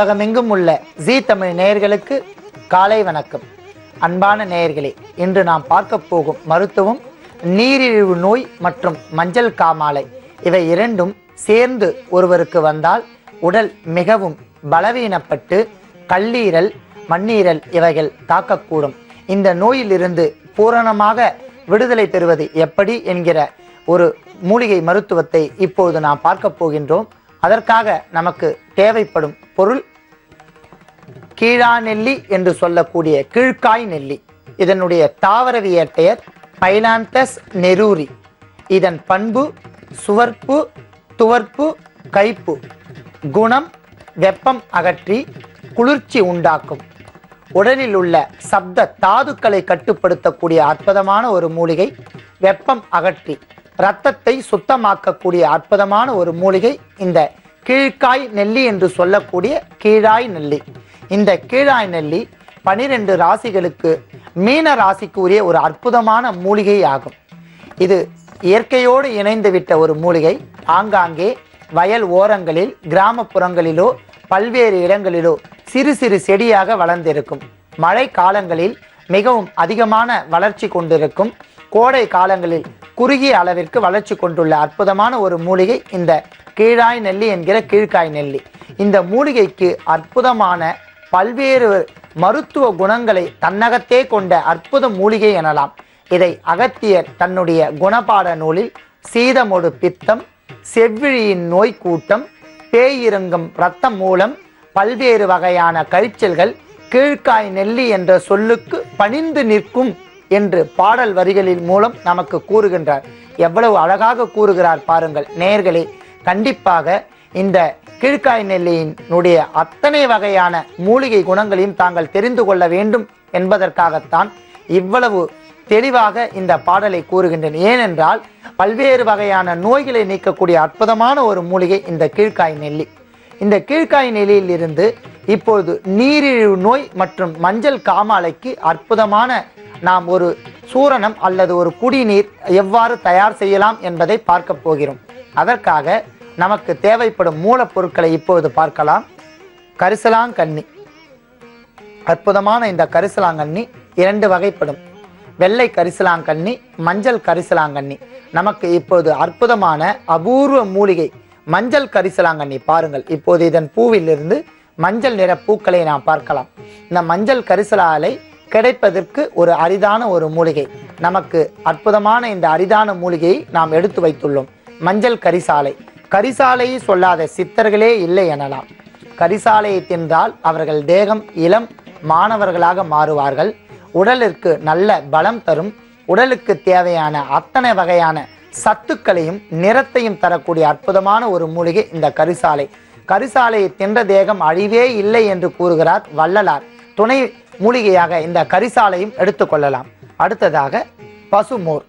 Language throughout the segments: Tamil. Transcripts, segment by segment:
உலகமெங்கும் உள்ள ஜீ தமிழ் நேயர்களுக்கு காலை வணக்கம். அன்பான நேயர்களே, இன்று நாம் பார்க்க போகும் மருத்துவம் நீரிழிவு நோய் மற்றும் மஞ்சள் காமாலை. இவை இரண்டும் சேர்ந்து ஒருவருக்கு வந்தால் உடல் மிகவும் பலவீனப்பட்டு கல்லீரல், மண்ணீரல் இவைகள் தாக்கக்கூடும். இந்த நோயிலிருந்து பூரணமாக விடுதலை பெறுவது எப்படி என்கிற ஒரு மூலிகை மருத்துவத்தை இப்போது நாம் பார்க்க போகின்றோம். அதற்காக நமக்கு தேவைப்படும் பொருள் கீழா நெல்லி என்று சொல்லக்கூடிய கீழ்காய் நெல்லி. இதனுடைய தாவரவியல் பெயர் பைலாந்தஸ் நெரூரி. இதன் பண்பு சுவர்ப்பு, துவர்ப்பு, கைப்பு. குணம் வெப்பம் அகற்றி குளிர்ச்சி உண்டாக்கும். உடலில் உள்ள சப்த தாதுக்களை கட்டுப்படுத்தக்கூடிய அற்புதமான ஒரு மூலிகை. வெப்பம் அகற்றி இரத்தத்தை சுத்தமாக்கக்கூடிய அற்புதமான ஒரு மூலிகை இந்த கீழ்காய் நெல்லி என்று சொல்லக்கூடிய கீழாய் நெல்லி. இந்த கீழாய் நெல்லி 12 ராசிகளுக்கு மீன ராசிக்கு உரிய ஒரு அற்புதமான மூலிகை ஆகும். இது இயற்கையோடு இணைந்து விட்ட ஒரு மூலிகை. ஆங்காங்கே வயல் ஓரங்களில், கிராமப்புறங்களிலோ பல்வேறு இடங்களிலோ சிறு சிறு செடியாக வளர்ந்திருக்கும். மழை காலங்களில் மிகவும் அதிகமான வளர்ச்சி கொண்டிருக்கும். கோடை காலங்களில் குறுகிய அளவிற்கு வளர்ச்சி கொண்டுள்ள அற்புதமான ஒரு மூலிகை இந்த கீழாய் நெல்லி என்கிற கீழ்காய் நெல்லி. இந்த மூலிகைக்கு அற்புதமான பல்வேறு மருத்துவ குணங்களை தன்னகத்தே கொண்ட அற்புத மூலிகை எனலாம். இதை அகத்தியர் தன்னுடைய குணபாட நூலில் சீதமொடு பித்தம், செவ்விழியின் நோய் கூட்டம், பேயிரங்கம் இரத்தம் மூலம், பல்வேறு வகையான கழிச்சல்கள் கீழ்காய் நெல்லி என்ற சொல்லுக்கு பணிந்து நிற்கும் என்று பாடல் வரிகளின் மூலம் நமக்கு கூறுகின்றார். எவ்வளவு அழகாக கூறுகிறார் பாருங்கள் நேயர்களே. கண்டிப்பாக இந்த கீழ்காய் நெல்லியினுடைய அத்தனை வகையான மூலிகை குணங்களையும் தாங்கள் தெரிந்து கொள்ள வேண்டும் என்பதற்காகத்தான் இவ்வளவு தெளிவாக இந்த பாடலை கூறுகின்றேன். ஏனென்றால் பல்வேறு வகையான நோய்களை நீக்கக்கூடிய அற்புதமான ஒரு மூலிகை இந்த கீழ்காய் நெல்லி. இந்த கீழ்காய் நெல்லியில் இருந்து இப்பொழுது நீரிழிவு நோய் மற்றும் மஞ்சள் காமாலைக்கு அற்புதமான நாம் ஒரு சூரணம் அல்லது ஒரு குடிநீர் எவ்வாறு தயார் செய்யலாம் என்பதை பார்க்க போகிறோம். அதற்காக நமக்கு தேவைப்படும் மூலப்பொருட்களை இப்பொழுது பார்க்கலாம். கரிசலாங்கண்ணி. அற்புதமான இந்த கரிசலாங்கண்ணி 2 வகைப்படும். வெள்ளை கரிசலாங்கண்ணி, மஞ்சள் கரிசலாங்கண்ணி. நமக்கு இப்போது அற்புதமான அபூர்வ மூலிகை மஞ்சள் கரிசலாங்கண்ணி. பாருங்கள், இப்போது இதன் பூவிலிருந்து மஞ்சள் நிற பூக்களை நாம் பார்க்கலாம். இந்த மஞ்சள் கரிசலாலை கிடைப்பதற்கு ஒரு அரிதான ஒரு மூலிகை. நமக்கு அற்புதமான இந்த அரிதான மூலிகையை நாம் எடுத்து வைத்துள்ளோம். மஞ்சள் கரிசாலை. கரிசாலையை சொல்லாத சித்தர்களே இல்லை எனலாம். கரிசாலையை தின்றால் அவர்கள் தேகம் இளம் மாணவர்களாக மாறுவார்கள். உடலிற்கு நல்ல பலம் தரும். உடலுக்கு தேவையான அத்தனை வகையான சத்துக்களையும் நிறத்தையும் தரக்கூடிய அற்புதமான ஒரு மூலிகை இந்த கரிசாலை. கரிசாலையை தின்ற தேகம் அழிவே இல்லை என்று கூறுகிறார் வள்ளலார். துணை மூலிகையாக இந்த கரிசாலையும் எடுத்துக்கொள்ளலாம். அடுத்ததாக பசுமோர்.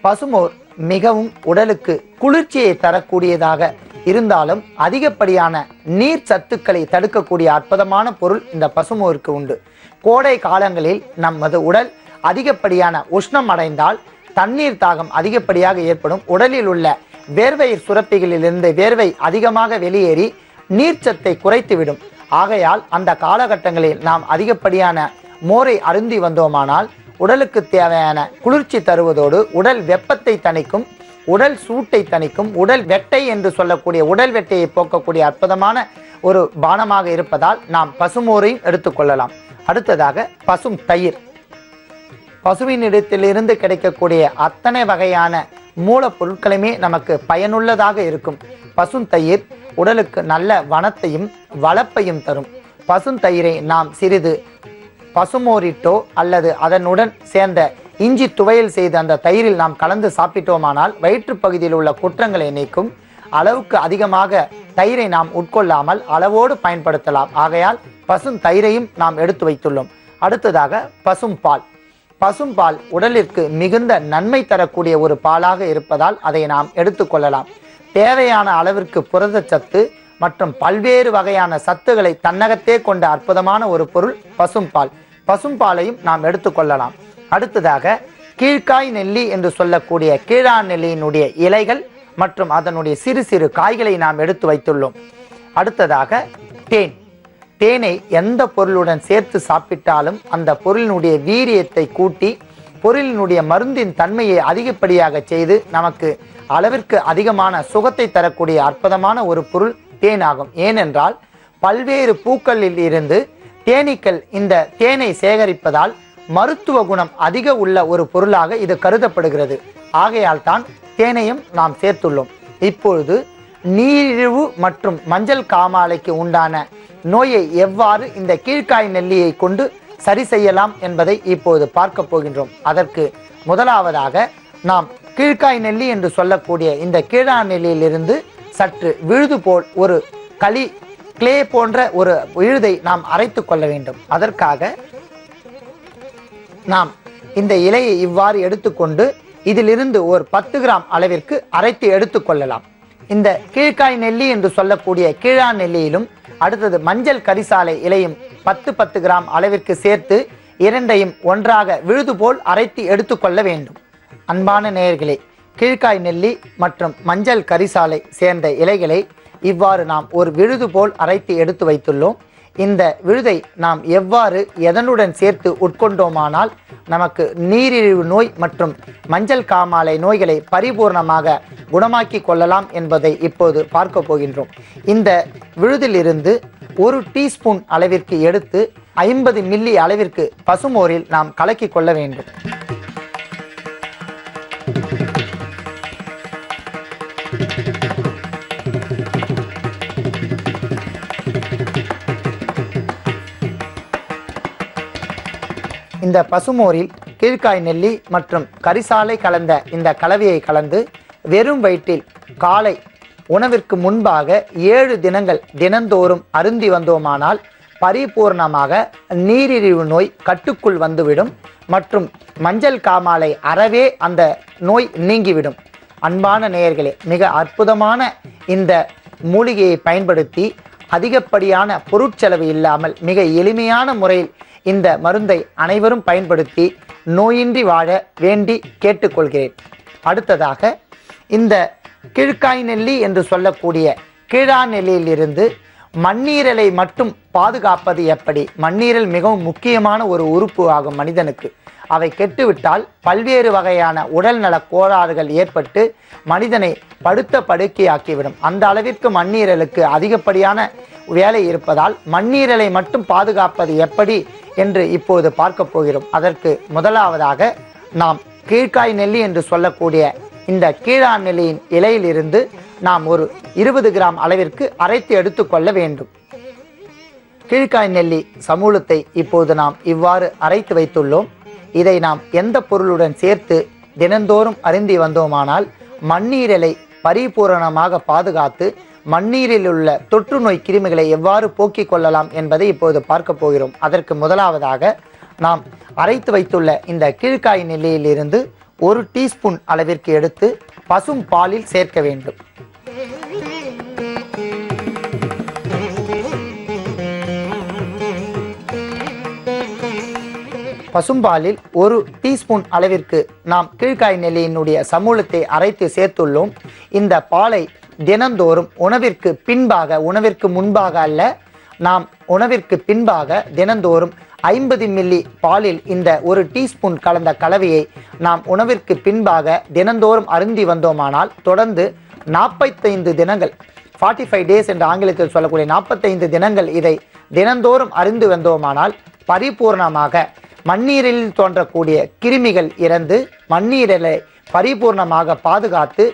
பசுமோர் மிகவும் உடலுக்கு குளிர்ச்சியை தரக்கூடியதாக இருந்தாலும் அதிகப்படியான நீர் சத்துக்களை தடுக்கக்கூடிய அற்புதமான பொருள் இந்த பசுமோருக்கு உண்டு. கோடை காலங்களில் நமது உடல் அதிகப்படியான உஷ்ணம் அடைந்தால் தண்ணீர் தாகம் அதிகப்படியாக ஏற்படும். உடலில் உள்ள வேர்வை சுரப்பிகளிலிருந்து வேர்வை அதிகமாக வெளியேறி நீர்ச்சத்தை குறைத்துவிடும். ஆகையால் அந்த காலகட்டங்களில் நாம் அதிகப்படியான மோரை அருந்தி வந்தோமானால் உடலுக்கு தேவையான குளிர்ச்சி தருவதோடு உடல் வெப்பத்தை தணிக்கும், உடல் சூட்டை தணிக்கும், உடல் வெட்டை என்று சொல்லக்கூடிய உடல் வெட்டையை போக்கக்கூடிய அற்புதமான ஒரு பானமாக இருப்பதால் நாம் பசுமோரையும் எடுத்துக்கொள்ளலாம். அடுத்ததாக பசும் தயிர். பசுவின் இடத்திலிருந்து கிடைக்கக்கூடிய அத்தனை வகையான மூலப்பொருட்களுமே நமக்கு பயனுள்ளதாக இருக்கும். பசுந்தயிர் உடலுக்கு நல்ல வனத்தையும் வளப்பையும் தரும். பசுந்தயிரை நாம் சிறிது பசுமோரிட்டோ அல்லது அதனுடன் சேர்ந்த இஞ்சி துவையல் செய்து அந்த தயிரில் நாம் கலந்து சாப்பிட்டோமானால் வயிற்று பகுதியில் உள்ள குற்றங்களை நீக்கும். அளவுக்கு அதிகமாக தயிரை நாம் உட்கொள்ளாமல் அளவோடு பயன்படுத்தலாம். ஆகையால் பசும் தயிரையும் நாம் எடுத்து வைத்துள்ளோம். அடுத்ததாக பசும் பால். பசும்பால் உடலிற்கு மிகுந்த நன்மை தரக்கூடிய ஒரு பாலாக இருப்பதால் அதை நாம் எடுத்துக்கொள்ளலாம். தேவையான அளவிற்கு புரதச்சத்து மற்றும் பல்வேறு வகையான சத்துக்களை தன்னகத்தே கொண்ட அற்புதமான ஒரு பொருள் பசும்பால். பசும்பாலையும் நாம் எடுத்துக்கொள்ளலாம். அடுத்ததாக கீழ்காய் நெல்லி என்று சொல்லக்கூடிய கீழா நெல்லியினுடைய இலைகள் மற்றும் அதனுடைய சிறு சிறு காய்களை நாம் எடுத்து வைத்துள்ளோம். அடுத்ததாக தேன். தேனை எந்த பொருளுடன் சேர்த்து சாப்பிட்டாலும் அந்த பொருளினுடைய வீரியத்தை கூட்டி பொருளினுடைய மருந்தின் தன்மையை அதிகப்படியாக செய்து நமக்கு அளவிற்கு அதிகமான சுகத்தை தரக்கூடிய அற்புதமான ஒரு பொருள் தேன் ஆகும். ஏனென்றால் பல்வேறு பூக்களில் இருந்து தேனீக்கள் இந்த தேனை சேகரிப்பதால் மருத்துவ குணம் அதிக உள்ள ஒரு பொருளாக இது கருதப்படுகிறது. ஆகையால் தான் தேனையும் நாம் சேர்த்துள்ளோம். இப்பொழுது நீரிழிவு மற்றும் மஞ்சள் காமாலைக்கு உண்டான நோயை எவ்வாறு இந்த கீழ்காய் நெல்லியை கொண்டு சரி செய்யலாம் என்பதை இப்போது பார்க்க போகின்றோம். அதற்கு முதலாவதாக நாம் கீழ்காய் நெல்லி என்று சொல்லக்கூடிய இந்த கீழா நெல்லியிலிருந்து சற்று விழுது போல் ஒரு கிளே போன்ற ஒரு விழுதை நாம் அரைத்து கொள்ள வேண்டும். அதற்காக நாம் இந்த இலையை இவ்வாறு எடுத்துக்கொண்டு இதிலிருந்து ஒரு 10 கிராம் அளவிற்கு அரைத்து எடுத்துக்கொள்ளலாம். இந்த கீழ்காய் நெல்லி என்று சொல்லக்கூடிய கீழா நெல்லியிலும் அடுத்தது மஞ்சள் கரிசாலை இலையும் 10 கிராம் அளவிற்கு சேர்த்து இரண்டையும் ஒன்றாக விழுது போல் அரைத்து எடுத்துக்கொள்ள வேண்டும். அன்பான நேயர்களே, கீழ்காய் நெல்லி மற்றும் மஞ்சள் கரிசாலை சேர்ந்த இலைகளை இவ்வாறு நாம் ஒரு விழுது போல் அரைத்து எடுத்து வைத்துள்ளோம். இந்த விழுதை நாம் எவ்வாறு எதனுடன் சேர்த்து உட்கொண்டோமானால் நமக்கு நீரிழிவு நோய் மற்றும் மஞ்சள் காமாலை நோய்களை பரிபூர்ணமாக குணமாக்கி கொள்ளலாம் என்பதை இப்போது பார்க்க போகின்றோம். இந்த விழுதிலிருந்து 1 டீஸ்பூன் அளவிற்கு எடுத்து 50 மில்லி அளவிற்கு பசுமோரில் நாம் கலக்கி கொள்ள வேண்டும். இந்த பசுமோரில் கீழ்காய் நெல்லி மற்றும் கரிசாலை கலந்த இந்த கலவையை கலந்து வெறும் வயிற்றில் காலை உணவிற்கு முன்பாக 7 தினங்கள் தினந்தோறும் அருந்தி வந்தோமானால் பரிபூர்ணமாக நீரிழிவு நோய் கட்டுக்குள் வந்துவிடும் மற்றும் மஞ்சள் காமாலை அறவே அந்த நோய் நீங்கிவிடும். அன்பான நேயர்களே, மிக அற்புதமான இந்த மூலிகையை பயன்படுத்தி அதிகப்படியான பொருட்செலவு இல்லாமல் மிக எளிமையான முறையில் இந்த மருந்தை அனைவரும் பயன்படுத்தி நோயின்றி வாழ வேண்டி கேட்டுக்கொள்கிறேன். அடுத்ததாக இந்த கீழ்காய் நெல்லி என்று சொல்லக்கூடிய கீழா நெல்லியிலிருந்து மண்ணீரலை மட்டும் பாதுகாப்பது எப்படி? மண்ணீரல் மிகவும் முக்கியமான ஒரு உறுப்பு ஆகும் மனிதனுக்கு. அவை கெட்டுவிட்டால் பல்வேறு வகையான உடல்நல கோளாறுகள் ஏற்பட்டு மனிதனை படுத்த படுக்கையாக்கிவிடும். அந்த அளவிற்கு மண்ணீரலுக்கு அதிகப்படியான வேலை இருப்பதால் மண்ணீரலை மட்டும் பாதுகாப்பது எப்படி என்று இப்போது பார்க்க போகிறோம். அதற்கு முதலாவதாக நாம் கீழ்காய் நெல்லி என்று சொல்லக்கூடிய இந்த கீழா நெல்லியின் இலையிலிருந்து நாம் ஒரு 20 கிராம் அளவிற்கு அரைத்து எடுத்துக்கொள்ள வேண்டும். கீழ்காய் நெல்லி சமூலத்தை இப்போது நாம் இவ்வாறு அரைத்து வைத்துள்ளோம். இதை நாம் எந்த பொருளுடன் சேர்த்து தினந்தோறும் அருந்தி வந்தோமானால் மண்ணீரலை பரிபூரணமாக பாதுகாத்து மண்ணீரில் உள்ள தொற்று நோய் கிருமிகளை எவ்வாறு போக்கிக் கொள்ளலாம் என்பதை இப்போது பார்க்க போகிறோம். அதற்கு முதலாவதாக நாம் அரைத்து வைத்துள்ள இந்த கீழ்காய் நெல்லியிலிருந்து 1 டீஸ்பூன் அளவிற்கு எடுத்து பசும் பாலில் சேர்க்க வேண்டும். பசும்பாலில் 1 டீஸ்பூன் அளவிற்கு நாம் கீழ்காய் நெல்லியினுடைய சமூலத்தை அரைத்து சேர்த்துள்ளோம். இந்த பாலை தினந்தோறும் உணவிற்கு பின்பாக, உணவிற்கு முன்பாக அல்ல, நாம் உணவிற்கு பின்பாக தினந்தோறும் 50 மில்லி பாலில் இந்த 1 டீஸ்பூன் கலந்த கலவையை நாம் உணவிற்கு பின்பாக தினந்தோறும் அருந்தி வந்தோமானால் தொடர்ந்து 45 தினங்கள் 45 டேஸ் என்று ஆங்கிலத்தில் சொல்லக்கூடிய 45 தினங்கள் இதை தினந்தோறும் அருந்தி வந்தோமானால் பரிபூர்ணமாக மண்ணீரலில் தோன்றக்கூடிய கிருமிகள் இறந்து மண்ணீரலை பரிபூர்ணமாக பாதுகாத்து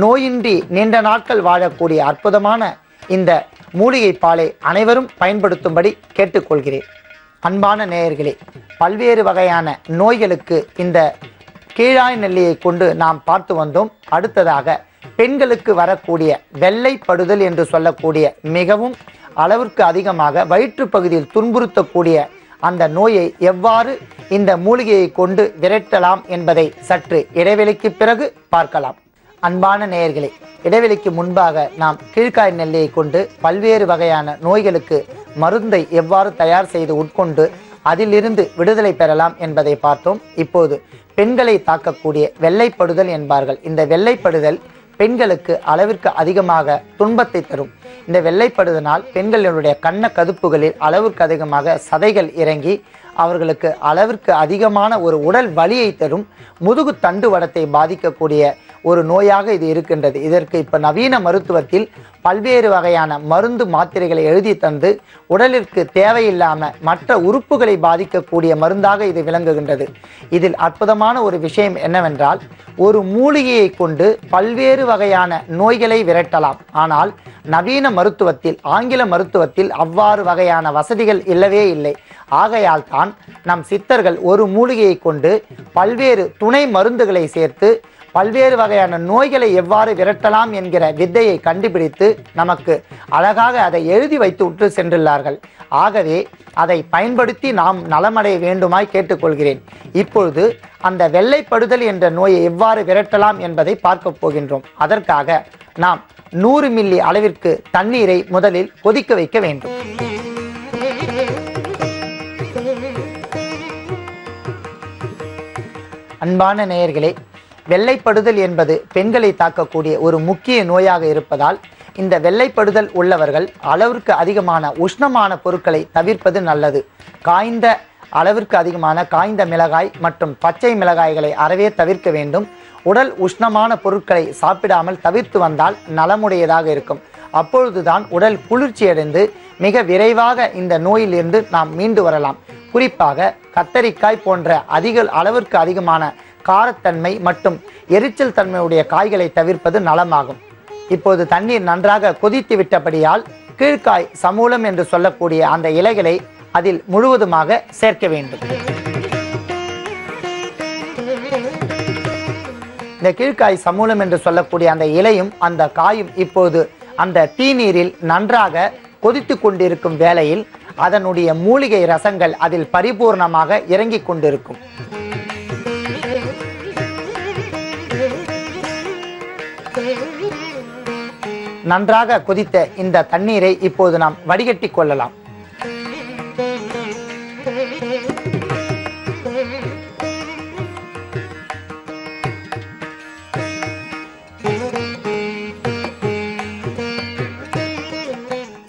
நோயின்றி நீண்ட நாட்கள் வாழக்கூடிய அற்புதமான இந்த மூலிகை பாலை அனைவரும் பயன்படுத்தும்படி கேட்டுக்கொள்கிறேன். அன்பான நேயர்களே, பல்வேறு வகையான நோய்களுக்கு இந்த கீழாய் நெல்லியை கொண்டு நாம் பார்த்து வந்தோம். அடுத்ததாக பெண்களுக்கு வரக்கூடிய வெள்ளைப்படுதல் என்று சொல்லக்கூடிய மிகவும் அளவிற்கு அதிகமாக வயிற்று பகுதியில் துன்புறுத்தக்கூடிய அந்த நோயை எவ்வாறு இந்த மூலிகையை கொண்டு விரட்டலாம் என்பதை சற்று இடைவெளிக்கு பிறகு பார்க்கலாம். அன்பான நேயர்களே, இடைவெளிக்கு முன்பாக நாம் கீழ்காய் நெல்லியை கொண்டு பல்வேறு வகையான நோய்களுக்கு மருந்தை எவ்வாறு தயார் செய்து உட்கொண்டு அதிலிருந்து விடுதலை பெறலாம் என்பதை பார்த்தோம். இப்போது பெண்களை தாக்கக்கூடிய வெள்ளைப்படுதல் என்பார்கள். இந்த வெள்ளைப்படுதல் பெண்களுக்கு அளவிற்கு அதிகமாக துன்பத்தை தரும். இந்த வெள்ளைப்படுதனால் பெண்களுடைய கன்ன கதுப்புகளில் அளவுக்கு அதிகமாக சதைகள் இறங்கி அவர்களுக்கு அளவிற்கு அதிகமான ஒரு உடல் வலியை தரும் முதுகு தண்டுவடத்தை பாதிக்கக்கூடிய ஒரு நோயாக இது இருக்கின்றது. இதற்கு இப்போ நவீன மருத்துவத்தில் பல்வேறு வகையான மருந்து மாத்திரைகளை எழுதி தந்து உடலிற்கு தேவையில்லாமல் மற்ற உறுப்புகளை பாதிக்கக்கூடிய மருந்தாக இது விளங்குகின்றது. இதில் அற்புதமான ஒரு விஷயம் என்னவென்றால், ஒரு மூலிகையை கொண்டு பல்வேறு வகையான நோய்களை விரட்டலாம். ஆனால் நவீன மருத்துவத்தில், ஆங்கில மருத்துவத்தில் அவ்வாறு வகையான வசதிகள் இல்லவே இல்லை. ஆகையால் தான் நம் சித்தர்கள் ஒரு மூலிகையை கொண்டு பல்வேறு துணை மருந்துகளை சேர்த்து பல்வேறு வகையான நோய்களை எவ்வாறு விரட்டலாம் என்கிற வித்தையை கண்டுபிடித்து நமக்கு அழகாக அதை எழுதி வைத்து விட்டு சென்றுள்ளார்கள். ஆகவே அதை பயன்படுத்தி நாம் நலமடைய வேண்டுமாய் கேட்டுக்கொள்கிறேன். இப்பொழுது அந்த வெள்ளைப்படுதல் என்ற நோயை எவ்வாறு விரட்டலாம் என்பதை பார்க்க போகின்றோம். அதற்காக நாம் 100 மில்லி அளவிற்கு தண்ணீரை முதலில் கொதிக்க வைக்க வேண்டும். அன்பான நேயர்களே, வெள்ளைப்படுதல் என்பது பெண்களை தாக்கக்கூடிய ஒரு முக்கிய நோயாக இருப்பதால் இந்த வெள்ளைப்படுதல் உள்ளவர்கள் அளவிற்கு அதிகமான உஷ்ணமான பொருட்களை தவிர்ப்பது நல்லது. காய்ந்த அளவிற்கு அதிகமான காய்ந்த மிளகாய் மற்றும் பச்சை மிளகாய்களை அறவே தவிர்க்க வேண்டும். உடல் உஷ்ணமான பொருட்களை சாப்பிடாமல் தவிர்த்து வந்தால் நலமுடையதாக இருக்கும். அப்பொழுதுதான் உடல் குளிர்ச்சியடைந்து மிக விரைவாக இந்த நோயிலிருந்து நாம் மீண்டு வரலாம். குறிப்பாக கத்தரிக்காய் போன்ற அளவிற்கு அதிகமான காரத்தன்மை மற்றும் எரிச்சல் தன்மையுடைய காய்களை தவிர்ப்பது நலமாகும். இப்போது தண்ணீர் நன்றாக கொதித்து விட்டபடியால் கீழ்காய் சமூலம் என்று சொல்லக்கூடிய அந்த இலைகளை அதில் முழுவதுமாக சேர்க்க வேண்டும். இந்த கீழ்காய் சமூலம் என்று சொல்லக்கூடிய அந்த இலையும் அந்த காயும் இப்போது அந்த தீநீரில் நன்றாக கொதித்து கொண்டிருக்கும் வேளையில் அதனுடைய மூலிகை ரசங்கள் அதில் பரிபூர்ணமாக இறங்கிக் கொண்டிருக்கும். நன்றாக கொதித்த இந்த தண்ணீரை இப்போது நாம் வடிகட்டி கொள்ளலாம்.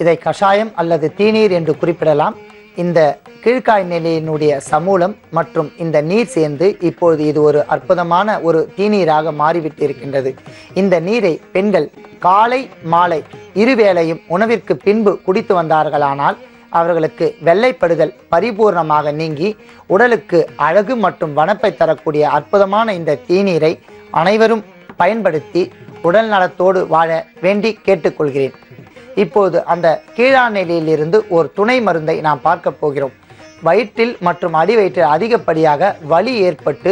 இதை கஷாயம் அல்லது தீநீர் என்று குறிப்பிடலாம். இந்த கீழ்காய் நிலையினுடைய சமூலம் மற்றும் இந்த நீர் சேர்ந்து இப்பொழுது இது ஒரு அற்புதமான ஒரு தீநீராக மாறிவிட்டு இருக்கின்றது. இந்த நீரை பெண்கள் காலை மாலை இருவேளையும் உணவிற்கு பின்பு குடித்து வந்தார்களானால் அவர்களுக்கு வெள்ளைப்படுதல் பரிபூர்ணமாக நீங்கி உடலுக்கு அழகு மற்றும் வனப்பை தரக்கூடிய அற்புதமான இந்த தீநீரை அனைவரும் பயன்படுத்தி உடல் நலத்தோடு வாழ வேண்டி கேட்டுக்கொள்கிறேன். இப்போது அந்த கீழாநிலையில் இருந்து ஒரு துணை மருந்தை நாம் பார்க்க போகிறோம். வயிற்றில் மற்றும் அடிவயிற்றில் அதிகப்படியாக வலி ஏற்பட்டு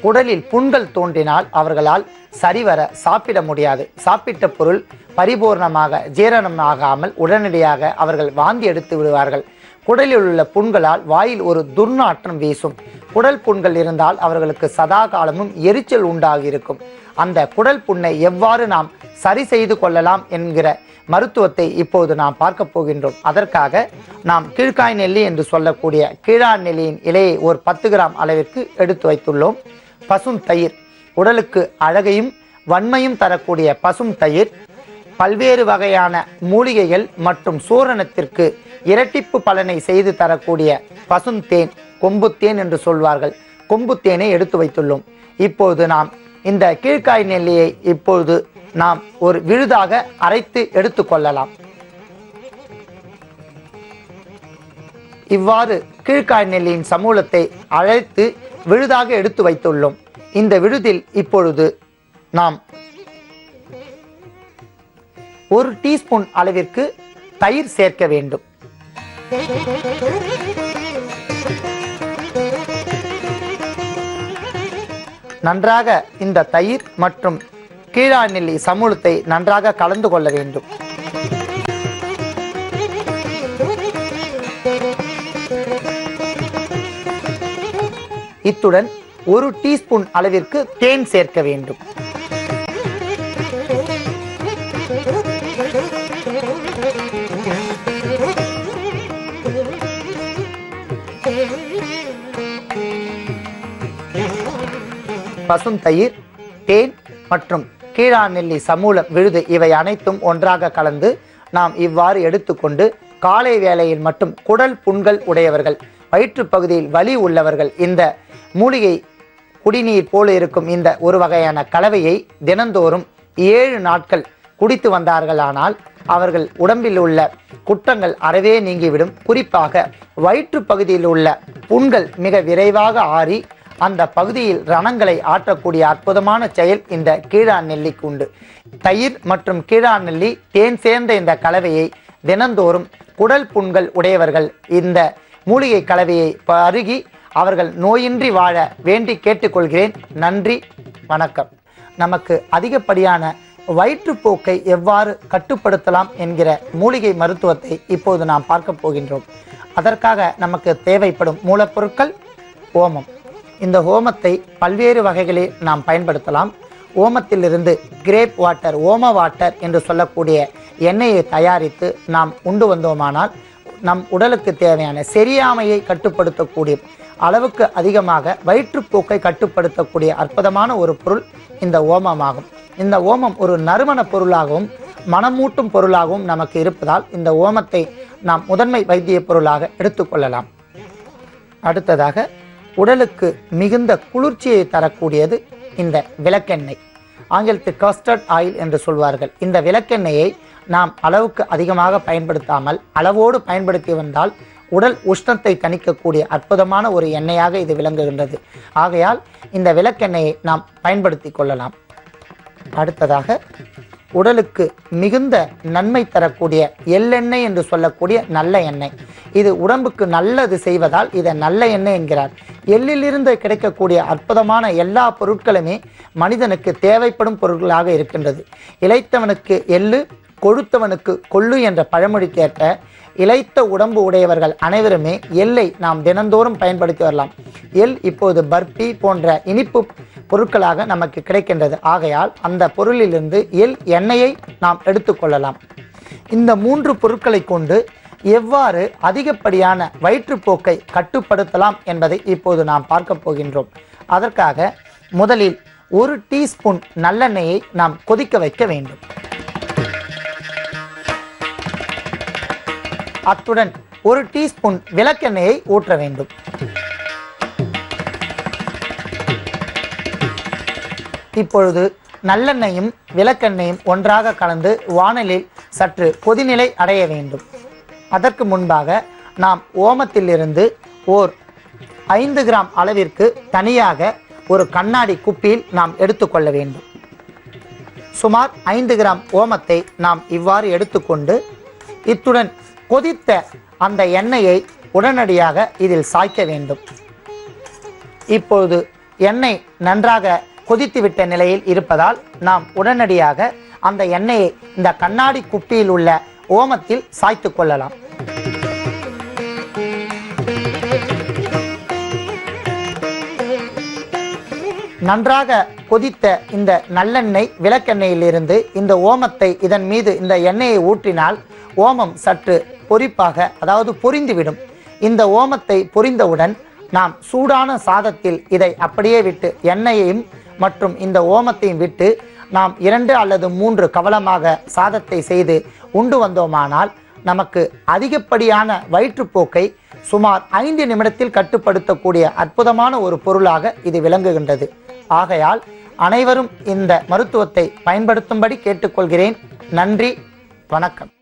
குடலில் புண்கள் தோன்றினால் அவர்களால் சரிவர சாப்பிட முடியாது. சாப்பிட்ட பொருள் பரிபூர்ணமாக ஜீரணமாகாமல் உடனடியாக அவர்கள் வாந்தி எடுத்து விடுவார்கள். குடலில் உள்ள புண்களால் வாயில் ஒரு துர்நாற்றம் வீசும். குடல் புண்கள் இருந்தால் அவர்களுக்கு சதா காலமும் எரிச்சல் உண்டாகி இருக்கும். அந்த குடல் புண்ணை எவ்வாறு நாம் சரி செய்து கொள்ளலாம் என்கிற மருத்துவத்தை இப்போது நாம் பார்க்க போகின்றோம். அதற்காக நாம் கீழ்காய் நெல்லி என்று சொல்லக்கூடிய கீழா நெல்லியின் இலையை ஒரு 10 கிராம் அளவிற்கு எடுத்து வைத்துள்ளோம். பசும் தயிர், உடலுக்கு அழகையும் வன்மையும் தரக்கூடிய பசும் தயிர், பல்வேறு வகையான மூலிகைகள் மற்றும் சூரணத்திற்கு இரட்டிப்பு பலனை செய்து தரக்கூடிய பசுந்தேன், கொம்புத்தேன் என்று சொல்வார்கள், கொம்புத்தேனை எடுத்து வைத்துள்ளோம். இப்போது நாம் இந்த கீழ்காய் நெல்லியை இப்பொழுது நாம் ஒரு விழுதாக அரைத்து எடுத்துக்கொள்ளலாம். இவ்வாறு கீழ்காய் நெல்லியின் சமூலத்தை அரைத்து விழுதாக எடுத்து வைத்துள்ளோம். இந்த விழுதில் இப்பொழுது நாம் 1 டீஸ்பூன் அளவிற்கு தயிர் சேர்க்க வேண்டும். நன்றாக இந்த தயிர் மற்றும் கீழா நெல்லி சமூலத்தை நன்றாக கலந்து கொள்ள வேண்டும். இத்துடன் 1 டீஸ்பூன் அளவிற்கு தேன் சேர்க்க வேண்டும். பசும் தயிர், தேன் மற்றும் கீழா நெல்லி சமூலம் விழுது இவை அனைத்தும் ஒன்றாக கலந்து நாம் இவ்வாறு எடுத்துக்கொண்டு காலை வேளையில் மட்டும் குடல் புண்கள் உடையவர்கள், வயிற்று பகுதியில் வலி உள்ளவர்கள் இந்த மூலிகை குடிநீர் போல இருக்கும் இந்த ஒரு வகையான கலவையை தினந்தோறும் 7 நாட்கள் குடித்து வந்தார்களானால் அவர்கள் உடம்பில் உள்ள குற்றங்கள் அறவே நீங்கிவிடும். குறிப்பாக வயிற்று பகுதியில் உள்ள புண்கள் மிக விரைவாக ஆறி அந்த பகுதியில் ரணங்களை ஆற்றக்கூடிய அற்புதமான செயல் இந்த கீழான் நெல்லிக்கு உண்டு. தயிர் மற்றும் கீழான் நெல்லி தேன் சேர்ந்த இந்த கலவையை தினந்தோறும் குடல் புண்கள் உடையவர்கள் இந்த மூலிகை கலவையை அருகி அவர்கள் நோயின்றி வாழ வேண்டி கேட்டுக்கொள்கிறேன். நன்றி, வணக்கம். நமக்கு அதிகப்படியான வயிற்றுப்போக்கை எவ்வாறு கட்டுப்படுத்தலாம் என்கிற மூலிகை மருத்துவத்தை இப்போது நாம் பார்க்க போகின்றோம். அதற்காக நமக்கு தேவைப்படும் மூலப்பொருட்கள் ஓமம். இந்த ஓமத்தை பல்வேறு வகைகளில் நாம் பயன்படுத்தலாம். ஓமத்திலிருந்து கிரேப் வாட்டர், ஓம வாட்டர் என்று சொல்லக்கூடிய எண்ணெயை தயாரித்து நாம் உண்டு வந்தோமானால் நம் உடலுக்கு தேவையான செரியாமையை கட்டுப்படுத்தக்கூடிய அளவுக்கு அதிகமாக வயிற்றுப்போக்கை கட்டுப்படுத்தக்கூடிய அற்புதமான ஒரு பொருள் இந்த ஓமமாகும். இந்த ஓமம் ஒரு நறுமண பொருளாகவும் மனமூட்டும் பொருளாகவும் நமக்கு இருப்பதால் இந்த ஓமத்தை நாம் முதன்மை வைத்திய பொருளாக எடுத்துக்கொள்ளலாம். அடுத்ததாக உடலுக்கு மிகுந்த குளிர்ச்சியை தரக்கூடியது இந்த விளக்கெண்ணெய். ஆங்கிலத்தில் கஸ்டர்ட் ஆயில் என்று சொல்வார்கள். இந்த விளக்கெண்ணெயை நாம் அளவுக்கு அதிகமாக பயன்படுத்தாமல் அளவோடு பயன்படுத்தி வந்தால் உடல் உஷ்ணத்தை தணிக்கக்கூடிய அற்புதமான ஒரு எண்ணெயாக இது விளங்குகின்றது. ஆகையால் இந்த விளக்கெண்ணெயை நாம் பயன்படுத்தி கொள்ளலாம். அடுத்ததாக உடலுக்கு மிகுந்த நன்மை தரக்கூடிய எள்ளெண்ணெய் என்று சொல்லக்கூடிய நல்ல எண்ணெய். இது உடம்புக்கு நல்லது செய்வதால் இதை நல்ல எண்ணெய் என்கிறார். எள்ளிலிருந்து கிடைக்கக்கூடிய அற்புதமான எல்லா பொருட்களுமே மனிதனுக்கு தேவைப்படும் பொருட்களாக இருக்கின்றது. இளைத்தவனுக்கு எள்ளு, கொழுத்தவனுக்கு கொள்ளு என்ற பழமொழிக்கேற்ற இளைத்த உடம்பு உடையவர்கள் அனைவருமே எள்ளை நாம் தினந்தோறும் பயன்படுத்தி வரலாம். எள் இப்போது பர்பி போன்ற இனிப்பு பொருட்களாக நமக்கு கிடைக்கின்றது. ஆகையால் அந்த பொருளிலிருந்து எள் எண்ணெயை நாம் எடுத்துக்கொள்ளலாம். இந்த 3 பொருட்களை கொண்டு எவ்வாறு அதிகப்படியான வயிற்றுப்போக்கை கட்டுப்படுத்தலாம் என்பதை இப்போது நாம் பார்க்க போகின்றோம். அதற்காக முதலில் 1 டீஸ்பூன் நல்லெண்ணெயை நாம் கொதிக்க வைக்க வேண்டும். அத்துடன் 1 டீஸ்பூன் விளக்கெண்ணெயை ஊற்ற வேண்டும். இப்பொழுது நல்லெண்ணெயும் விளக்கெண்ணெயும் ஒன்றாக கலந்து வாணலில் சற்று கொதிநிலை அடைய வேண்டும். அதற்கு முன்பாக நாம் ஓமத்திலிருந்து ஓர் 5 கிராம் அளவிற்கு தனியாக ஒரு கண்ணாடி குப்பியில் நாம் எடுத்துக்கொள்ள வேண்டும். சுமார் 5 கிராம் ஓமத்தை நாம் இவ்வாறு எடுத்துக்கொண்டு இத்துடன் கொதித்த அந்த எண்ணெயை உடனடியாக இதில் சாய்க்க வேண்டும். இப்பொழுது எண்ணெய் நன்றாக கொதித்துவிட்ட நிலையில் இருப்பதால் நாம் உடனடியாக அந்த எண்ணெயை இந்த கண்ணாடி குப்பியில் உள்ள ஓமத்தில் சாய்த்து கொள்ளலாம். நன்றாக கொதித்த இந்த நல்லெண்ணெய் விளக்கெண்ணெயிலிருந்து இந்த ஓமத்தை இதன் மீது இந்த எண்ணெயை ஊற்றினால் ஓமம் சற்று பொரிப்பாக, அதாவது பொரிந்துவிடும். இந்த ஓமத்தை பொரிந்தவுடன் நாம் சூடான சாதத்தில் இதை அப்படியே விட்டு எண்ணெயையும் மற்றும் இந்த ஓமத்தையும் விட்டு நாம் 2 அல்லது 3 கவளமாக சாதத்தை செய்து உண்டு வந்தோமானால் நமக்கு அதிகப்படியான வயிற்றுப்போக்கை சுமார் 5 நிமிடத்தில் கட்டுப்படுத்தக்கூடிய அற்புதமான ஒரு பொருளாக இது விளங்குகின்றது. ஆகையால் அனைவரும் இந்த மருத்துவத்தை பயன்படுத்தும்படி கேட்டுக்கொள்கிறேன். நன்றி, வணக்கம்.